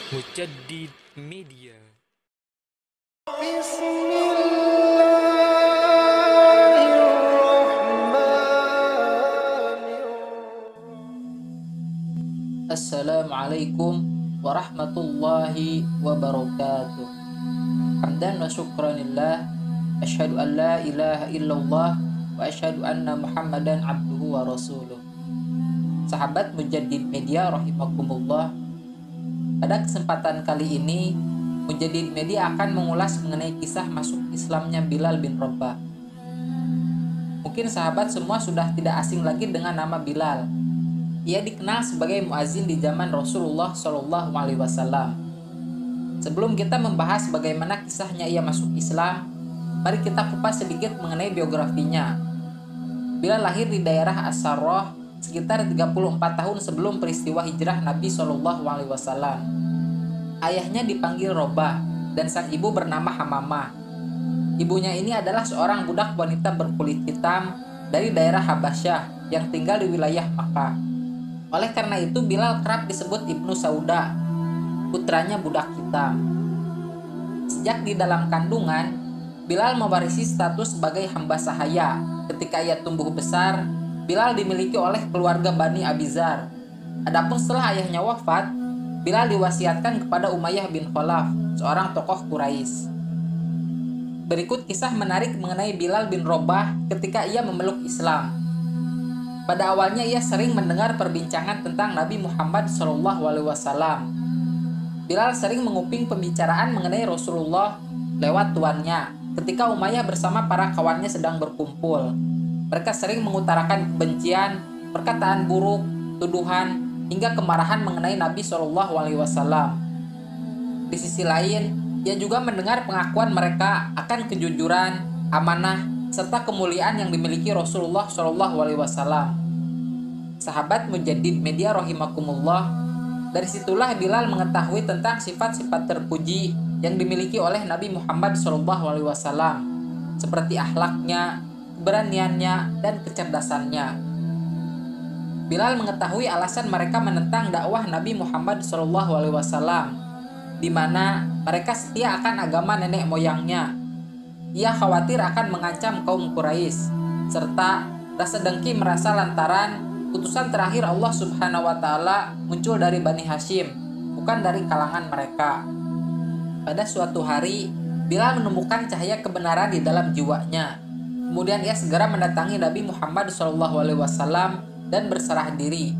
Mujaddid Media. Assalamualaikum warahmatullahi wabarakatuh. Hamdan wa syukranillah. Asyhadu an la ilaha illallah wa asyhadu anna Muhammadan abduhu wa rasuluh. Sahabat Mujaddid Media rahimakumullah. Pada kesempatan kali ini, Mujaddid Media akan mengulas mengenai kisah masuk Islamnya Bilal bin Rabah. Mungkin sahabat semua sudah tidak asing lagi dengan nama Bilal. Ia dikenal sebagai muazin di zaman Rasulullah Shallallahu Alaihi Wasallam. Sebelum kita membahas bagaimana kisahnya ia masuk Islam, mari kita kupas sedikit mengenai biografinya. Bilal lahir di daerah As-Sarrah sekitar 34 tahun sebelum peristiwa hijrah Nabi Shallallahu Alaihi Wasallam. Ayahnya dipanggil Robah dan sang ibu bernama Hamamah. Ibunya ini adalah seorang budak wanita berkulit hitam dari daerah Habasyah yang tinggal di wilayah Makkah. Oleh karena itu Bilal kerap disebut Ibnu Sauda, putranya budak hitam. Sejak di dalam kandungan, Bilal mewarisi status sebagai hamba sahaya. Ketika ia tumbuh besar, Bilal dimiliki oleh keluarga Bani Abizar. Adapun setelah ayahnya wafat, Bilal diwasiatkan kepada Umayyah bin Khalaf, seorang tokoh Quraisy. Berikut kisah menarik mengenai Bilal bin Rabah ketika ia memeluk Islam. Pada awalnya ia sering mendengar perbincangan tentang Nabi Muhammad SAW. Bilal sering menguping pembicaraan mengenai Rasulullah lewat tuannya ketika Umayyah bersama para kawannya sedang berkumpul. Mereka sering mengutarakan kebencian, perkataan buruk, tuduhan, hingga kemarahan mengenai Nabi SAW. Di sisi lain, ia juga mendengar pengakuan mereka akan kejujuran, amanah, serta kemuliaan yang dimiliki Rasulullah SAW. Sahabat Mujaddid Media rahimakumullah, dari situlah Bilal mengetahui tentang sifat-sifat terpuji yang dimiliki oleh Nabi Muhammad SAW, seperti akhlaknya, keberaniannya, dan kecerdasannya. Bilal mengetahui alasan mereka menentang dakwah Nabi Muhammad SAW, di mana mereka setia akan agama nenek moyangnya. Ia khawatir akan mengancam kaum Quraisy, serta rasa dengki merasa lantaran putusan terakhir Allah Subhanahu wa Ta'ala muncul dari Bani Hashim, bukan dari kalangan mereka. Pada suatu hari, Bilal menemukan cahaya kebenaran di dalam jiwanya. Kemudian ia segera mendatangi Nabi Muhammad SAW dan berserah diri.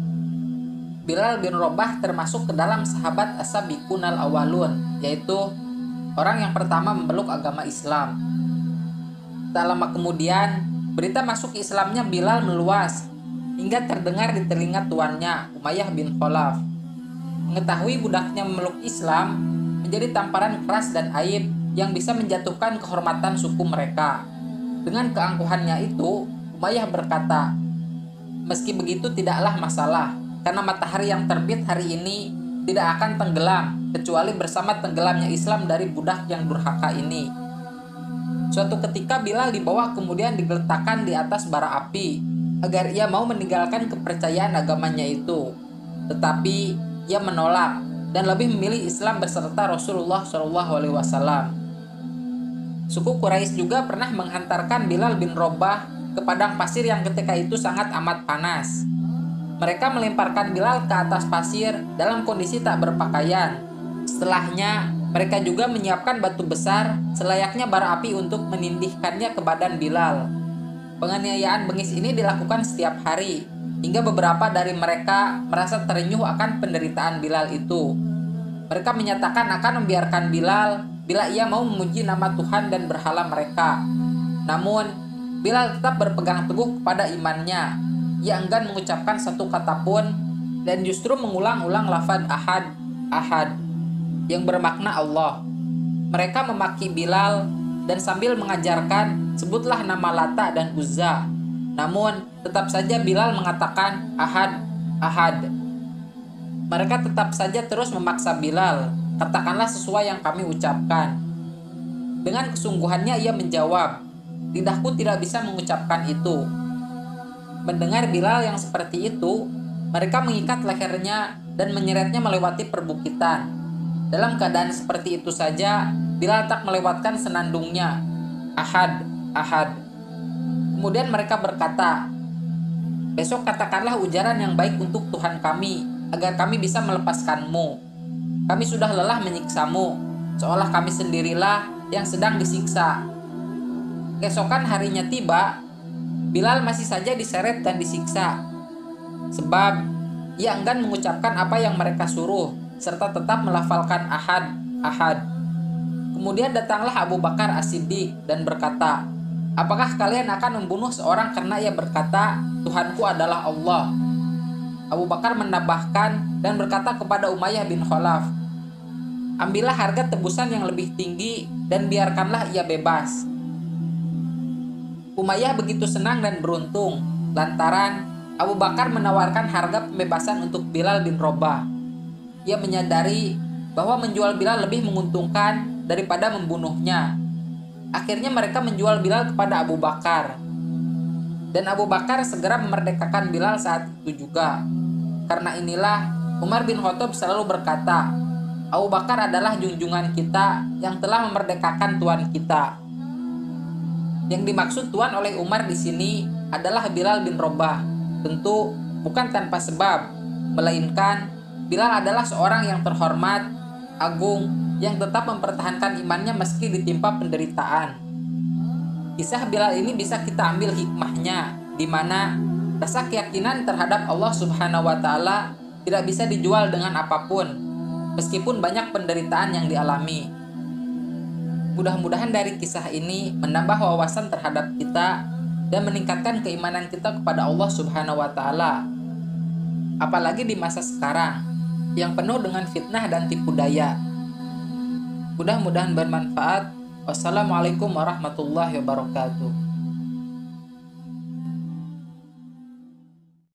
Bilal bin Rabah termasuk ke dalam sahabat as-sabiqunal awalun, yaitu orang yang pertama memeluk agama Islam. Tak lama kemudian, berita masuk Islamnya Bilal meluas hingga terdengar di telinga tuannya, Umayyah bin Khalaf. Mengetahui budaknya memeluk Islam menjadi tamparan keras dan aib yang bisa menjatuhkan kehormatan suku mereka. Dengan keangkuhannya itu, Umayyah berkata, "Meski begitu tidaklah masalah, karena matahari yang terbit hari ini tidak akan tenggelam, kecuali bersama tenggelamnya Islam dari budak yang durhaka ini." Suatu ketika Bilal dibawa kemudian digeletakkan di atas bara api, agar ia mau meninggalkan kepercayaan agamanya itu. Tetapi ia menolak dan lebih memilih Islam beserta Rasulullah SAW. Suku Quraisy juga pernah menghantarkan Bilal bin Rabah ke padang pasir yang ketika itu sangat amat panas. Mereka melemparkan Bilal ke atas pasir dalam kondisi tak berpakaian. Setelahnya, mereka juga menyiapkan batu besar selayaknya bara api untuk menindihkannya ke badan Bilal. Penganiayaan bengis ini dilakukan setiap hari, hingga beberapa dari mereka merasa terenyuh akan penderitaan Bilal itu. Mereka menyatakan akan membiarkan Bilal bila ia mau memuji nama Tuhan dan berhala mereka. Namun, Bilal tetap berpegang teguh kepada imannya. Ia enggan mengucapkan satu kata pun dan justru mengulang-ulang lafaz ahad, ahad, yang bermakna Allah. Mereka memaki Bilal dan sambil mengajarkan, sebutlah nama Lata dan Uzza. Namun, tetap saja Bilal mengatakan ahad, ahad. Mereka tetap saja terus memaksa Bilal, katakanlah sesuai yang kami ucapkan. Dengan kesungguhannya ia menjawab, lidahku tidak bisa mengucapkan itu. Mendengar Bilal yang seperti itu, mereka mengikat lehernya dan menyeretnya melewati perbukitan. Dalam keadaan seperti itu saja, Bilal tak melewatkan senandungnya. Ahad, ahad. Kemudian mereka berkata, besok katakanlah ujaran yang baik untuk Tuhan kami, agar kami bisa melepaskanmu. Kami sudah lelah menyiksamu, seolah kami sendirilah yang sedang disiksa. Keesokan harinya tiba, Bilal masih saja diseret dan disiksa. Sebab ia enggan mengucapkan apa yang mereka suruh, serta tetap melafalkan ahad, ahad. Kemudian datanglah Abu Bakar As-Siddiq dan berkata, apakah kalian akan membunuh seorang karena ia berkata, Tuhanku adalah Allah? Abu Bakar menambahkan dan berkata kepada Umayyah bin Khalaf, ambillah harga tebusan yang lebih tinggi dan biarkanlah ia bebas. Umayyah begitu senang dan beruntung lantaran Abu Bakar menawarkan harga pembebasan untuk Bilal bin Rabah. Ia menyadari bahwa menjual Bilal lebih menguntungkan daripada membunuhnya. Akhirnya mereka menjual Bilal kepada Abu Bakar. Dan Abu Bakar segera memerdekakan Bilal saat itu juga. Karena inilah Umar bin Khattab selalu berkata, Abu Bakar adalah junjungan kita yang telah memerdekakan tuan kita. Yang dimaksud tuan oleh Umar di sini adalah Bilal bin Rabah. Tentu bukan tanpa sebab, melainkan Bilal adalah seorang yang terhormat, agung, yang tetap mempertahankan imannya meski ditimpa penderitaan. Kisah Bilal ini bisa kita ambil hikmahnya, di mana rasa keyakinan terhadap Allah Subhanahu wa Ta'ala tidak bisa dijual dengan apapun, meskipun banyak penderitaan yang dialami. Mudah-mudahan dari kisah ini menambah wawasan terhadap kita dan meningkatkan keimanan kita kepada Allah Subhanahu wa Ta'ala. Apalagi di masa sekarang yang penuh dengan fitnah dan tipu daya. Mudah-mudahan bermanfaat. Wassalamualaikum warahmatullahi wabarakatuh.